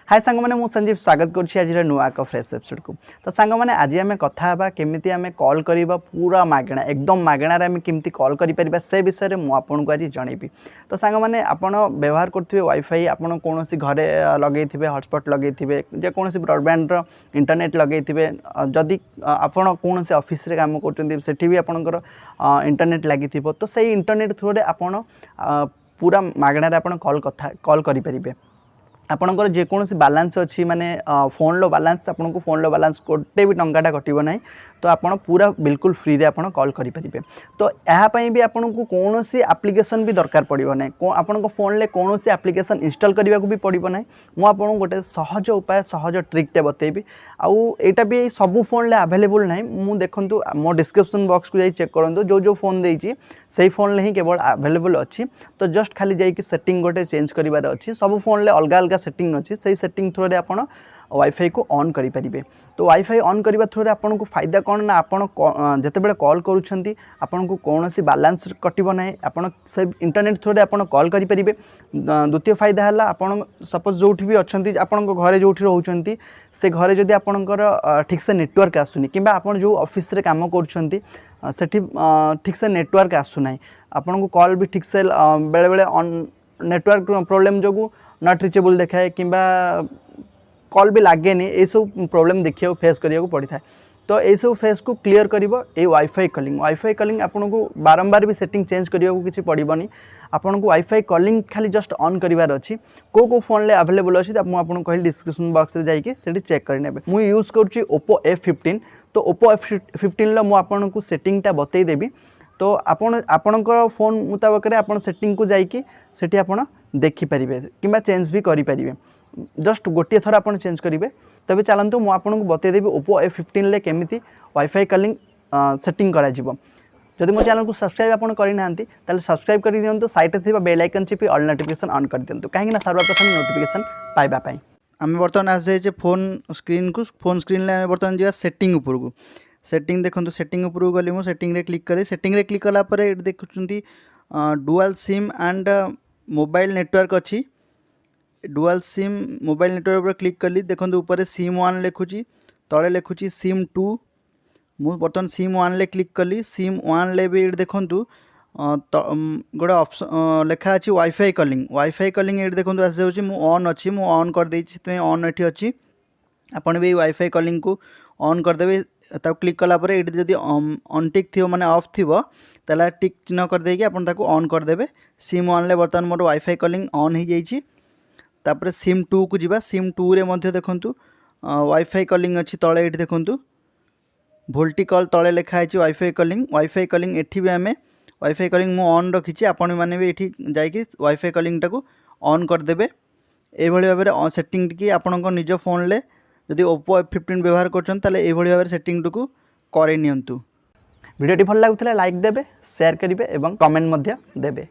हाय सांग मैंने संजीव स्वागत करुँची आज नुआ एक फ्रेश एपिसोड को। तो सांग मैंने आज आम कथा केमी आम कॉल करवा पूरा मागणा एकदम मागणार आम केमी कॉल कर से विषय में मुझे आज जनइबी। तो सांग मैंने आपड़ व्यवहार करेंगे वाईफाई आपड़ कौन घरे लगे हटस्पट लगे जेकोसी ब्रॉडबैंड इंटरनेट लगे जदि आपड़ कौन ऑफिस रे काम कर भी आपंकर इंटरनेट लगी तो से इंटरनेट थ्रू आपड़ पूरा मागणार आप कॉल करें। आपणकर जेकोसी बालांस अच्छी माने फोन लो बालांस आपको फोन लो बालांस गोटे भी टंकाटा कटो ना तो आप पूरा बिल्कुल फ्री रे आप कॉल करेंगे। तो यहाँ भी आपको कौन सी एप्लिकेशन भी दरकार पड़ो ना आपण फोन ले कौन सी एप्लिकेशन इंस्टॉल करने को भी पड़ो ना मुझे गोटे सहज उपाय सहज ट्रिकटे बतेबी। आउ एटा भी सबू फोन ले अवेलेबल ना मु देखु मो डिस्क्रिप्शन बॉक्स को जाई चेक करूँ जो फोन देती से फोन ले ही केवल अवेलेबल अच्छी। तो जस्ट खाली जाइए सेटिंग गोटे चेंज करार अच्छी सब फोन ले अलग अलग सेटिंग अच्छी से सेटिंग थ्रू आप वाईफाई को ऑन करें। तो वाईफाई ऑन करने थ्रू आपन को फायदा कौन ना आप जितेबाला कॉल करुँच आपन को कौन सी बालांस कटो ना आप से इंटरनेट थ्रू आप कॉल करेंगे। द्वितीय फायदा है आपन सपोज जो भी अच्छा आपण घरे जो रोच से घरे जदि आपणकर ठीक से नेटवर्क आसुनी कि आप जो ऑफिस रे काम कर ठीक से नेटवर्क आसुना आपन को कॉल भी ठीक से बेले बेले नेटवर्क प्रोब्लेम जो नॉट रीचेबल देखाए कि कॉल भी लगे ये सब प्रॉब्लम देखिए फेस करिया पड़ता है। तो ये सब फेस को क्लियर करिवो ए वाईफाई कॉलिंग आपन को बारंबार भी सेटिंग चेंज करिया को किसी पड़ोनी आपन को वाईफाई कॉलिंग खाली जस्ट ऑन करिवार अच्छी को फोन ले अवेलेबल अच्छी मुझे कहली डिस्क्रिप्शन बॉक्स रे जाइए से चेक करने मुझे यूज करुँची ओप्पो F15। तो ओप्पो F15 मुझे को सेटिंगटा बतईदेवी। तो आपणकर फोन मुताबक आप सेटिंग को जाइए सेठी आप देखिपारे कि चेंज भी करेंगे। जस्ट गोटे थर आप चेंज करेंगे। तबे चलतु मुझे आपको बतईदेवी ओप्पो F15 ले केमिति वाईफाई कॉलिंग सेटिंग करा जिवो। जदि मो चैनल को सब्सक्राइब आप करना ताले सब्सक्राइब कर दियंतु साइड थी बेल आइकन चिपी ऑल नोटिफिकेशन ऑन कर दियंतु कहीं सर्वप्रथम नोटिफिकेशन पाइबा पाई। आम बर्तमान आस जाइए फोन स्क्रीन को फोन स्क्रीन ले बर्तमान जा सेटिंग उपर को सेटिंग देखो सेटिंग उपर को गली सेटिंग रे क्लिक करी सेटिंग रे क्लिक कला पर देखुंती dual SIM and mobile network अच्छी डुअल सिम मोबाइल नेटवर्क पर क्लिक कली देखो ऊपर SIM1 लिखुची तले लिखुची SIM2 मु बर्तमान SIM1 ले क्लिक कली SIM1 ले भी देखो गोटे ऑप्शन लिखा अच्छी वाईफाई कॉलिंग ये देखो आस जाऊँगी मु ऑन अच्छी मु ऑन कर देछि ऑन एठी अच्छी आपन भी वाईफाई कॉलिंग को ऑन करदेवे। तब क्लिक कला पर ये जब अनटिक थी माने ऑफ थी ताला टिक चिन्ह कर देकी आपन ताको ऑन करदेवे। SIM1 ले बर्तमान मोर वाईफाई कॉलिंग ऑन हो जाइए। तापर SIM2 को जीवा SIM2 रे मध्य देखंतु वाईफाई कॉलिंग अच्छी तले ये देखंतु भोल्टिकल तले लिखा है वाईफाई कॉलिंग एठी भी आमे वाईफाई कॉलिंग मु ऑन रखी आपण मैंने भी ये जाकि वाईफाई कॉलिंग टाको ऑन करदेवे। ये भाव में सेटिंग टी आपण निज फोन ले जदि ओप्पो F15 व्यवहार कर भाव सेटिंग को करे नियंतु। वीडियोटी भल लगुला लाइक देबे शेयर करेंगे और कमेंट देबे।